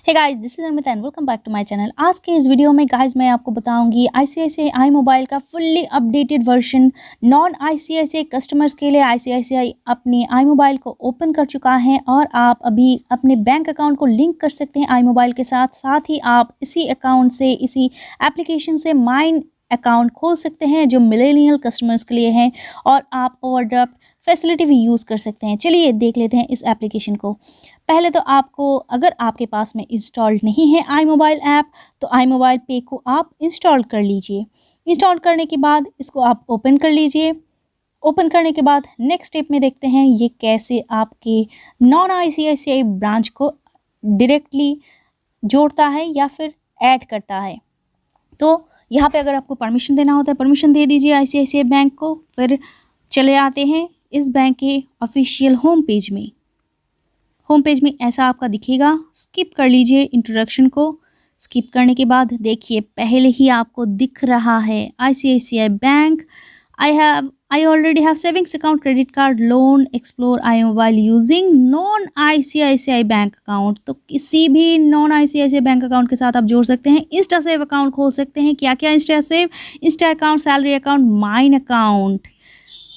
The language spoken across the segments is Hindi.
Hey guys, this is Amit and welcome back to my channel. आज के इस वीडियो में गाइस मैं आपको बताऊंगी आईसीआईसीआई iMobile का fully updated version non ICICI customers के लिए। आईसीआईसीआई अपनी iMobile को ओपन कर चुका है और आप अभी अपने बैंक अकाउंट को लिंक कर सकते हैं iMobile के साथ। साथ ही आप इसी अकाउंट से, इसी एप्लीकेशन से माइन अकाउंट खोल सकते हैं जो मिलेनियल कस्टमर्स के लिए है, और आप ओवरड्राफ्ट फैसिलिटी भी यूज़ कर सकते हैं। चलिए देख लेते हैं इस एप्लीकेशन को। पहले तो आपको, अगर आपके पास में इंस्टॉल्ड नहीं है iMobile ऐप, तो iMobile पे को आप इंस्टॉल कर लीजिए। इंस्टॉल करने के बाद इसको आप ओपन कर लीजिए। ओपन करने के बाद नेक्स्ट स्टेप में देखते हैं ये कैसे आपके नॉन आईसीआईसीआई ब्रांच को डायरेक्टली जोड़ता है या फिर ऐड करता है। तो यहाँ पे अगर आपको परमिशन देना होता है, परमिशन दे दीजिए आईसीआईसीआई बैंक को। फिर चले आते हैं इस बैंक के ऑफिशियल होम पेज में। होम पेज में ऐसा आपका दिखेगा। स्किप कर लीजिए इंट्रोडक्शन को। स्किप करने के बाद देखिए पहले ही आपको दिख रहा है ICICI bank. I already have savings account, credit card, loan, explore iMobile using non ICICI bank account. तो किसी भी नॉन आईसीआईसीआई बैंक अकाउंट के साथ आप जोड़ सकते हैं। इंस्टा सेव अकाउंट खोल सकते हैं। क्या क्या Insta save? Insta account, salary account, mine account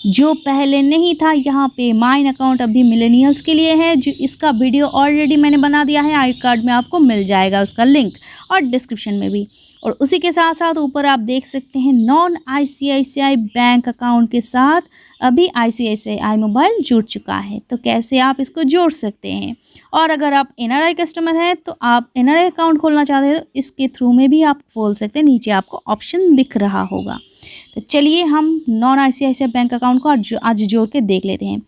जो पहले नहीं था। यहाँ पे माइन अकाउंट अभी मिलेनियल्स के लिए है, जो इसका वीडियो ऑलरेडी मैंने बना दिया है। आई कार्ड में आपको मिल जाएगा उसका लिंक, और डिस्क्रिप्शन में भी। और उसी के साथ साथ ऊपर आप देख सकते हैं नॉन आईसीआईसीआई बैंक अकाउंट के साथ अभी आईसीआईसीआई iMobile जुड़ चुका है। तो कैसे आप इसको जोड़ सकते हैं। और अगर आप एनआरआई कस्टमर हैं तो आप एनआरआई अकाउंट खोलना चाहते हैं तो इसके थ्रू में भी आप खोल सकते हैं। नीचे आपको ऑप्शन दिख रहा होगा। तो चलिए हम नॉन आईसीआईसीआई बैंक अकाउंट को आज जोड़ के देख लेते हैं।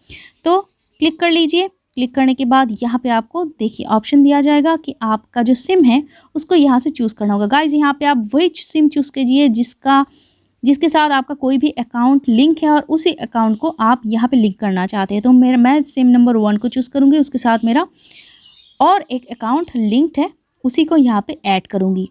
तो क्लिक कर लीजिए। क्लिक करने के बाद यहाँ पे आपको देखिए ऑप्शन दिया जाएगा कि आपका जो सिम है उसको यहाँ से चूज़ करना होगा। गाइज यहाँ पे आप वही सिम चूज़ कीजिए जिसके साथ आपका कोई भी अकाउंट लिंक है, और उसी अकाउंट को आप यहाँ पे लिंक करना चाहते हैं। तो मैं सिम नंबर 1 को चूज़ करूँगी। उसके साथ मेरा और एक अकाउंट लिंक्ड है, उसी को यहाँ पे ऐड करूँगी।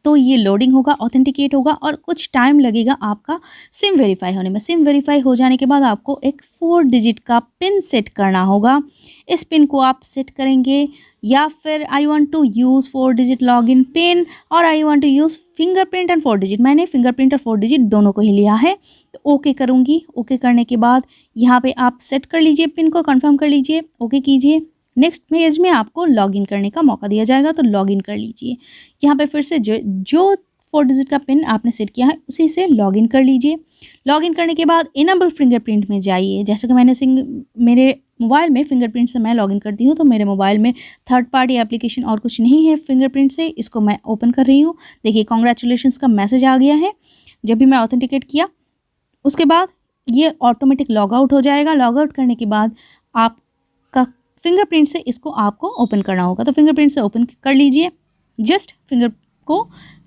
तो ये लोडिंग होगा, ऑथेंटिकेट होगा, और कुछ टाइम लगेगा आपका सिम वेरीफाई होने में। सिम वेरीफाई हो जाने के बाद आपको एक 4 डिजिट का पिन सेट करना होगा। इस पिन को आप सेट करेंगे, या फिर I want to use 4 digit login pin, और I want to use fingerprint and 4 digit. मैंने फिंगरप्रिंट और 4 डिजिट दोनों को ही लिया है। तो ओके करूँगी। ओके करने के बाद यहाँ पर आप सेट कर लीजिए पिन को, कन्फर्म कर लीजिए, ओके कीजिए। नेक्स्ट पेज में आपको लॉगिन करने का मौका दिया जाएगा, तो लॉगिन कर लीजिए। यहाँ पे फिर से जो 4 डिजिट का पिन आपने सेट किया है उसी से लॉगिन कर लीजिए। लॉगिन करने के बाद इनेबल फिंगरप्रिंट में जाइए। जैसे कि मेरे मोबाइल में फिंगरप्रिंट से मैं लॉगिन करती हूँ, तो मेरे मोबाइल में थर्ड पार्टी एप्लीकेशन और कुछ नहीं है फिंगरप्रिंट से। इसको मैं ओपन कर रही हूँ। देखिए कॉन्ग्रेचुलेशंस का मैसेज आ गया है जब भी मैं ऑथेंटिकेट किया। उसके बाद ये ऑटोमेटिक लॉग आउट हो जाएगा। लॉग आउट करने के बाद आपका फिंगरप्रिंट से इसको आपको ओपन करना होगा। तो फिंगरप्रिंट से ओपन कर लीजिए। जस्ट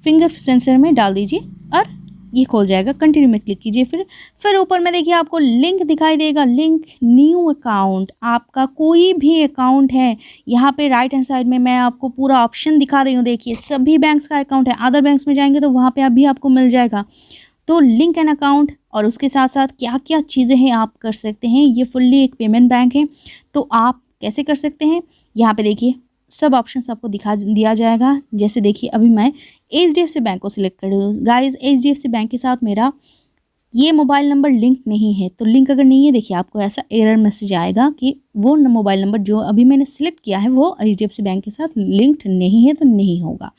फिंगर सेंसर में डाल दीजिए और ये खोल जाएगा। कंटिन्यू में क्लिक कीजिए। फिर ऊपर में देखिए आपको लिंक दिखाई देगा, लिंक न्यू अकाउंट। आपका कोई भी अकाउंट है, यहाँ पे राइट हैंड साइड में मैं आपको पूरा ऑप्शन दिखा रही हूँ। देखिए सभी बैंक्स का अकाउंट है। अदर बैंक्स में जाएंगे तो वहाँ पे अभी आपको मिल जाएगा। तो लिंक एन अकाउंट, और उसके साथ साथ क्या क्या चीज़ें हैं आप कर सकते हैं। ये फुल्ली एक पेमेंट बैंक है, तो आप कैसे कर सकते हैं यहाँ पे देखिए सब ऑप्शंस आपको दिखा दिया जाएगा। जैसे देखिए अभी मैं एचडीएफसी बैंक को सिलेक्ट कर रही हूँ। गाइस एचडीएफसी बैंक के साथ मेरा ये मोबाइल नंबर लिंक नहीं है। तो लिंक अगर नहीं है, देखिए आपको ऐसा एरर मैसेज आएगा कि वो मोबाइल नंबर जो अभी मैंने सिलेक्ट किया है वो एचडीएफसी बैंक के साथ लिंक्ड नहीं है, तो नहीं होगा।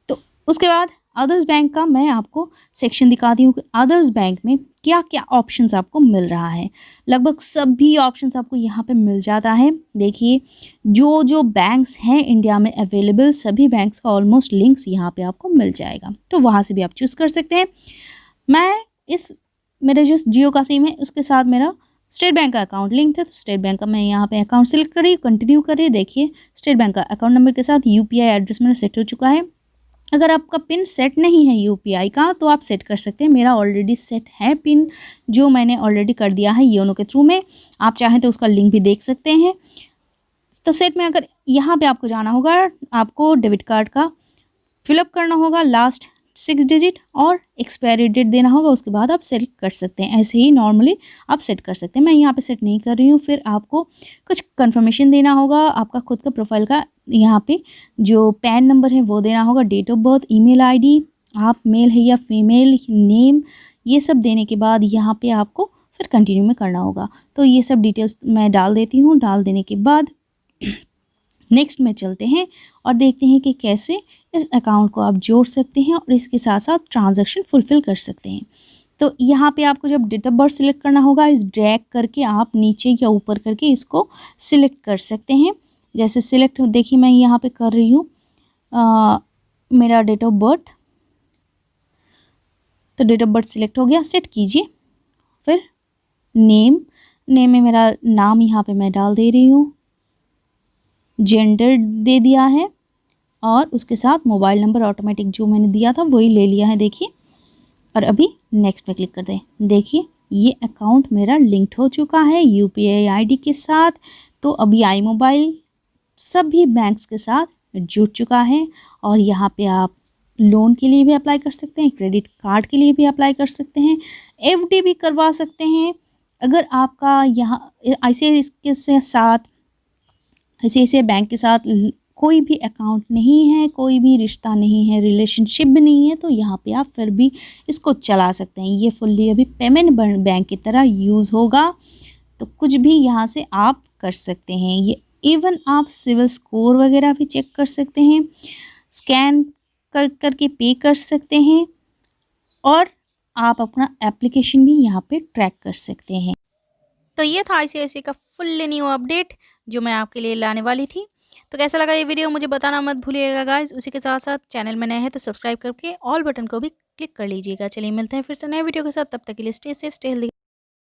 तो उसके बाद अदर्स बैंक का मैं आपको सेक्शन दिखाती हूँ कि अदर्स बैंक में क्या क्या ऑप्शंस आपको मिल रहा है। लगभग सभी ऑप्शंस आपको यहाँ पे मिल जाता है। देखिए जो बैंक्स हैं इंडिया में अवेलेबल, सभी बैंक्स का ऑलमोस्ट लिंक्स यहाँ पे आपको मिल जाएगा। तो वहाँ से भी आप चूज़ कर सकते हैं। मेरे जो जियो का सिम है उसके साथ मेरा स्टेट बैंक का अकाउंट लिंक है, तो स्टेट बैंक का मैं यहाँ पे अकाउंट सेलेक्ट कर रही हूँ। कंटिन्यू करिए। देखिए स्टेट बैंक का अकाउंट नंबर के साथ यूपीआई एड्रेस मेरा सेट हो चुका है। अगर आपका पिन सेट नहीं है यूपीआई का तो आप सेट कर सकते हैं। मेरा ऑलरेडी सेट है पिन, जो मैंने ऑलरेडी कर दिया है योनो के थ्रू में। आप चाहें तो उसका लिंक भी देख सकते हैं। तो सेट में अगर यहाँ पे आपको जाना होगा, आपको डेबिट कार्ड का फिलअप करना होगा लास्ट 6 डिजिट और एक्सपायरी डेट देना होगा, उसके बाद आप सेट कर सकते हैं। ऐसे ही नॉर्मली आप सेट कर सकते हैं, मैं यहाँ पे सेट नहीं कर रही हूँ। फिर आपको कुछ कंफर्मेशन देना होगा, आपका खुद का प्रोफाइल का यहाँ पे जो पैन नंबर है वो देना होगा, date of birth, email ID, आप मेल है या फीमेल, नेम, ये सब देने के बाद यहाँ पे आपको फिर कंटिन्यू में करना होगा। तो ये सब डिटेल्स मैं डाल देती हूँ। डाल देने के बाद नेक्स्ट में चलते हैं और देखते हैं कि कैसे इस अकाउंट को आप जोड़ सकते हैं और इसके साथ साथ ट्रांजैक्शन फुलफ़िल कर सकते हैं। तो यहाँ पे आपको जब डेट ऑफ बर्थ सिलेक्ट करना होगा, इस ड्रैग करके आप नीचे या ऊपर करके इसको सिलेक्ट कर सकते हैं। जैसे सिलेक्ट, देखिए मैं यहाँ पे कर रही हूँ मेरा डेट ऑफ बर्थ, तो डेट ऑफ बर्थ सिलेक्ट हो गया, सेट कीजिए। फिर नेम में मेरा नाम यहाँ पे मैं डाल दे रही हूँ, जेंडर दे दिया है और उसके साथ मोबाइल नंबर ऑटोमेटिक जो मैंने दिया था वही ले लिया है, देखिए। और अभी नेक्स्ट पे क्लिक कर दें। देखिए ये अकाउंट मेरा लिंक्ड हो चुका है यूपीआई आईडी के साथ। तो अभी iMobile सभी बैंक्स के साथ जुड़ चुका है और यहाँ पे आप लोन के लिए भी अप्लाई कर सकते हैं, क्रेडिट कार्ड के लिए भी अप्लाई कर सकते हैं, एफडी भी करवा सकते हैं। अगर आपका यहाँ ICICI बैंक के साथ कोई भी अकाउंट नहीं है, कोई भी रिश्ता नहीं है, रिलेशनशिप भी नहीं है, तो यहाँ पे आप फिर भी इसको चला सकते हैं। ये फुल्ली अभी पेमेंट बैंक की तरह यूज़ होगा, तो कुछ भी यहाँ से आप कर सकते हैं। ये इवन आप सिविल स्कोर वगैरह भी चेक कर सकते हैं, स्कैन करके पे कर सकते हैं और आप अपना एप्लीकेशन भी यहाँ पे ट्रैक कर सकते हैं। तो ये था ICICI का फुल न्यू अपडेट जो मैं आपके लिए लाने वाली थी। तो कैसा लगा ये वीडियो मुझे बताना मत भूलिएगा गाइस। उसी के साथ साथ चैनल में नए हैं तो सब्सक्राइब करके ऑल बटन को भी क्लिक कर लीजिएगा। चलिए मिलते हैं फिर से नए वीडियो के साथ, तब तक के लिए स्टे सेफ, स्टे हेल्दी।